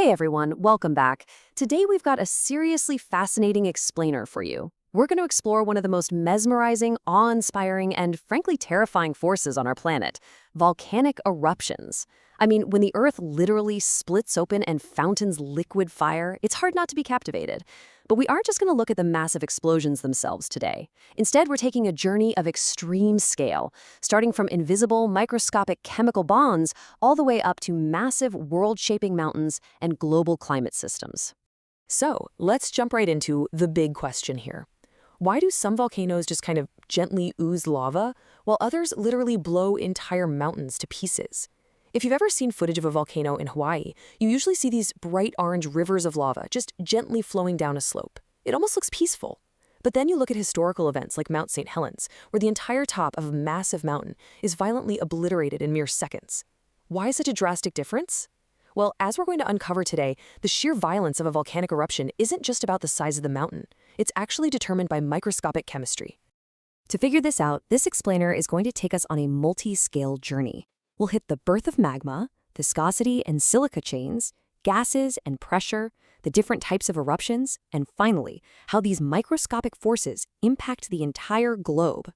Hey everyone, welcome back. Today we've got a seriously fascinating explainer for you. We're going to explore one of the most mesmerizing, awe-inspiring, and frankly terrifying forces on our planet, volcanic eruptions. I mean, when the Earth literally splits open and fountains liquid fire, it's hard not to be captivated. But we aren't just going to look at the massive explosions themselves today. Instead, we're taking a journey of extreme scale, starting from invisible, microscopic chemical bonds all the way up to massive, world-shaping mountains and global climate systems. So, let's jump right into the big question here. Why do some volcanoes just kind of gently ooze lava, while others literally blow entire mountains to pieces? If you've ever seen footage of a volcano in Hawaii, you usually see these bright orange rivers of lava just gently flowing down a slope. It almost looks peaceful. But then you look at historical events like Mount St. Helens, where the entire top of a massive mountain is violently obliterated in mere seconds. Why such a drastic difference? Well, as we're going to uncover today, the sheer violence of a volcanic eruption isn't just about the size of the mountain. It's actually determined by microscopic chemistry. To figure this out, this explainer is going to take us on a multi-scale journey. We'll hit the birth of magma, viscosity and silica chains, gases and pressure, the different types of eruptions, and finally, how these microscopic forces impact the entire globe.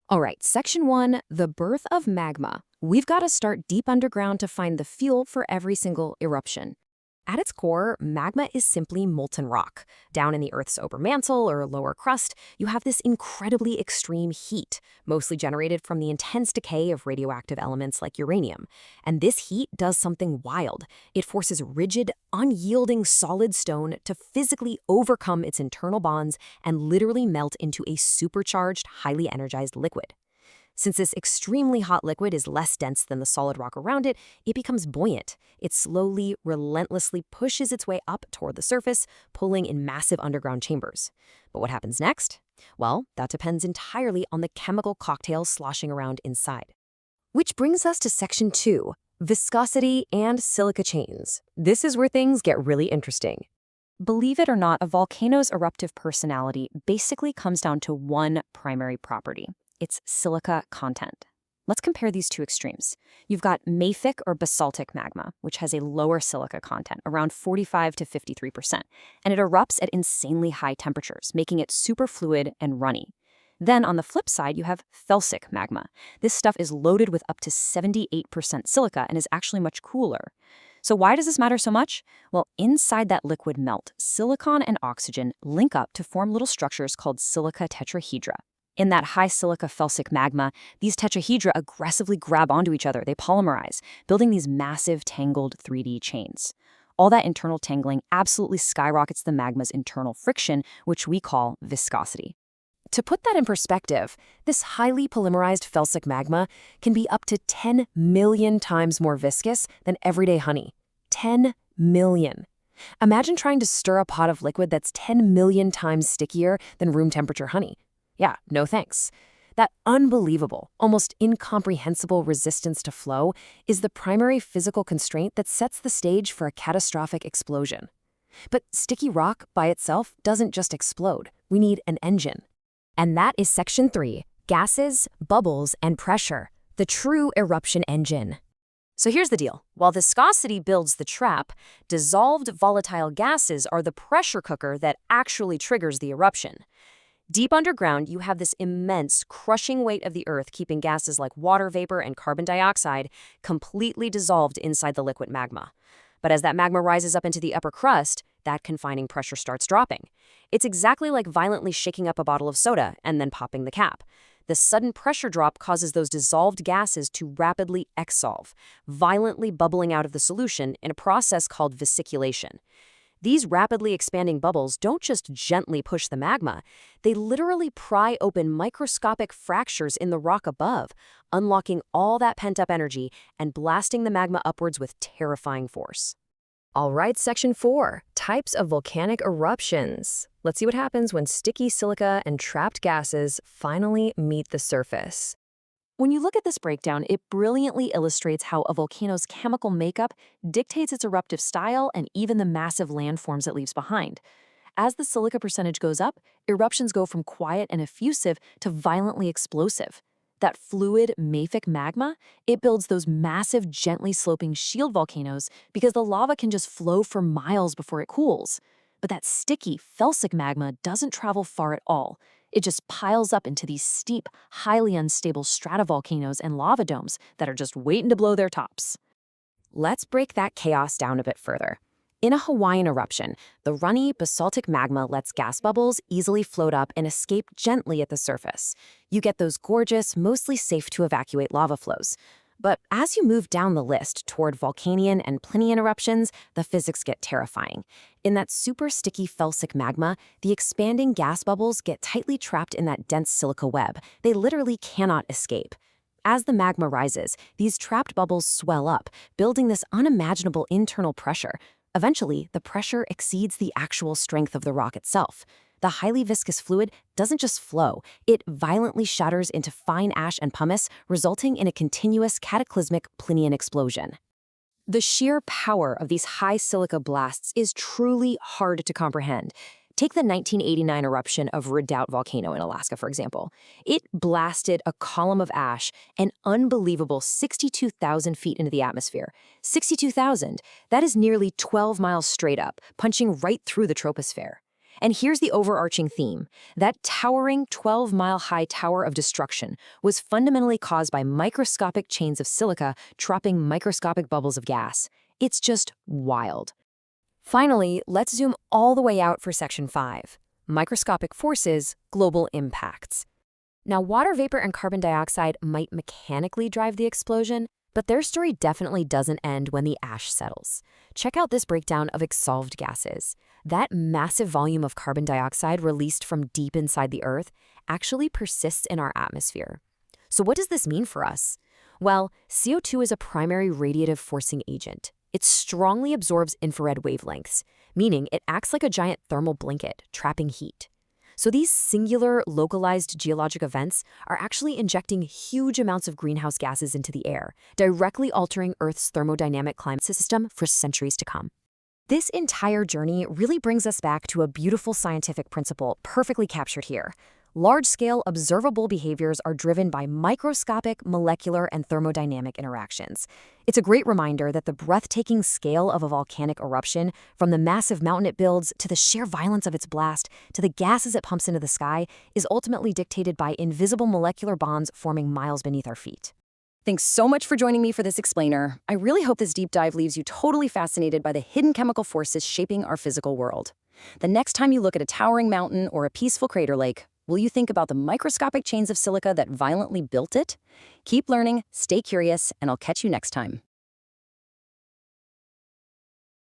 All right, Section 1, the birth of magma. We've got to start deep underground to find the fuel for every single eruption. At its core, magma is simply molten rock. Down in the Earth's upper mantle or lower crust, you have this incredibly extreme heat, mostly generated from the intense decay of radioactive elements like uranium. And this heat does something wild. It forces rigid, unyielding solid stone to physically overcome its internal bonds and literally melt into a supercharged, highly energized liquid. Since this extremely hot liquid is less dense than the solid rock around it, it becomes buoyant. It slowly, relentlessly pushes its way up toward the surface, pulling in massive underground chambers. But what happens next? Well, that depends entirely on the chemical cocktail sloshing around inside. Which brings us to Section 2, viscosity and silica chains. This is where things get really interesting. Believe it or not, a volcano's eruptive personality basically comes down to one primary property. It's silica content. Let's compare these two extremes. You've got mafic or basaltic magma, which has a lower silica content, around 45 to 53%, and it erupts at insanely high temperatures, making it superfluid and runny. Then on the flip side, you have felsic magma. This stuff is loaded with up to 78% silica and is actually much cooler. So why does this matter so much? Well, inside that liquid melt, silicon and oxygen link up to form little structures called silica tetrahedra. In that high silica felsic magma, these tetrahedra aggressively grab onto each other. They polymerize, building these massive tangled 3D chains. All that internal tangling absolutely skyrockets the magma's internal friction, which we call viscosity. To put that in perspective, this highly polymerized felsic magma can be up to 10 million times more viscous than everyday honey. 10 million. Imagine trying to stir a pot of liquid that's 10 million times stickier than room temperature honey. Yeah, no thanks. That unbelievable, almost incomprehensible resistance to flow is the primary physical constraint that sets the stage for a catastrophic explosion. But sticky rock by itself doesn't just explode. We need an engine. And that is Section 3, gases, bubbles, and pressure, the true eruption engine. So here's the deal. While viscosity builds the trap, dissolved volatile gases are the pressure cooker that actually triggers the eruption. Deep underground, you have this immense, crushing weight of the Earth keeping gases like water vapor and carbon dioxide completely dissolved inside the liquid magma. But as that magma rises up into the upper crust, that confining pressure starts dropping. It's exactly like violently shaking up a bottle of soda and then popping the cap. The sudden pressure drop causes those dissolved gases to rapidly exsolve, violently bubbling out of the solution in a process called vesiculation. These rapidly expanding bubbles don't just gently push the magma, they literally pry open microscopic fractures in the rock above, unlocking all that pent-up energy and blasting the magma upwards with terrifying force. All right, Section 4, types of volcanic eruptions. Let's see what happens when sticky silica and trapped gases finally meet the surface. When you look at this breakdown, it brilliantly illustrates how a volcano's chemical makeup dictates its eruptive style and even the massive landforms it leaves behind. As the silica percentage goes up, eruptions go from quiet and effusive to violently explosive. That fluid, mafic magma, it builds those massive, gently sloping shield volcanoes because the lava can just flow for miles before it cools. But that sticky, felsic magma doesn't travel far at all. It just piles up into these steep, highly unstable stratovolcanoes and lava domes that are just waiting to blow their tops. Let's break that chaos down a bit further. In a Hawaiian eruption, the runny, basaltic magma lets gas bubbles easily float up and escape gently at the surface. You get those gorgeous, mostly safe-to-evacuate lava flows. But as you move down the list toward Volcanian and Plinian eruptions, the physics get terrifying. In that super sticky felsic magma, the expanding gas bubbles get tightly trapped in that dense silica web. They literally cannot escape. As the magma rises, these trapped bubbles swell up, building this unimaginable internal pressure. Eventually, the pressure exceeds the actual strength of the rock itself. The highly viscous fluid doesn't just flow, it violently shatters into fine ash and pumice, resulting in a continuous cataclysmic Plinian explosion. The sheer power of these high silica blasts is truly hard to comprehend. Take the 1989 eruption of Redoubt Volcano in Alaska, for example. It blasted a column of ash an unbelievable 62,000 feet into the atmosphere. 62,000, that is nearly 12 miles straight up, punching right through the troposphere. And here's the overarching theme. That towering 12-mile-high tower of destruction was fundamentally caused by microscopic chains of silica trapping microscopic bubbles of gas. It's just wild. Finally, let's zoom all the way out for Section 5, Microscopic Forces, Global Impacts. Now, water vapor and carbon dioxide might mechanically drive the explosion, but their story definitely doesn't end when the ash settles. Check out this breakdown of exsolved gases. That massive volume of carbon dioxide released from deep inside the Earth actually persists in our atmosphere. So what does this mean for us? Well, CO2 is a primary radiative forcing agent. It strongly absorbs infrared wavelengths, meaning it acts like a giant thermal blanket, trapping heat. So these singular, localized geologic events are actually injecting huge amounts of greenhouse gases into the air, directly altering Earth's thermodynamic climate system for centuries to come. This entire journey really brings us back to a beautiful scientific principle perfectly captured here. Large-scale observable behaviors are driven by microscopic, molecular, and thermodynamic interactions. It's a great reminder that the breathtaking scale of a volcanic eruption, from the massive mountain it builds, to the sheer violence of its blast, to the gases it pumps into the sky, is ultimately dictated by invisible molecular bonds forming miles beneath our feet. Thanks so much for joining me for this explainer. I really hope this deep dive leaves you totally fascinated by the hidden chemical forces shaping our physical world. The next time you look at a towering mountain or a peaceful crater lake, will you think about the microscopic chains of silica that violently built it? Keep learning, stay curious, and I'll catch you next time.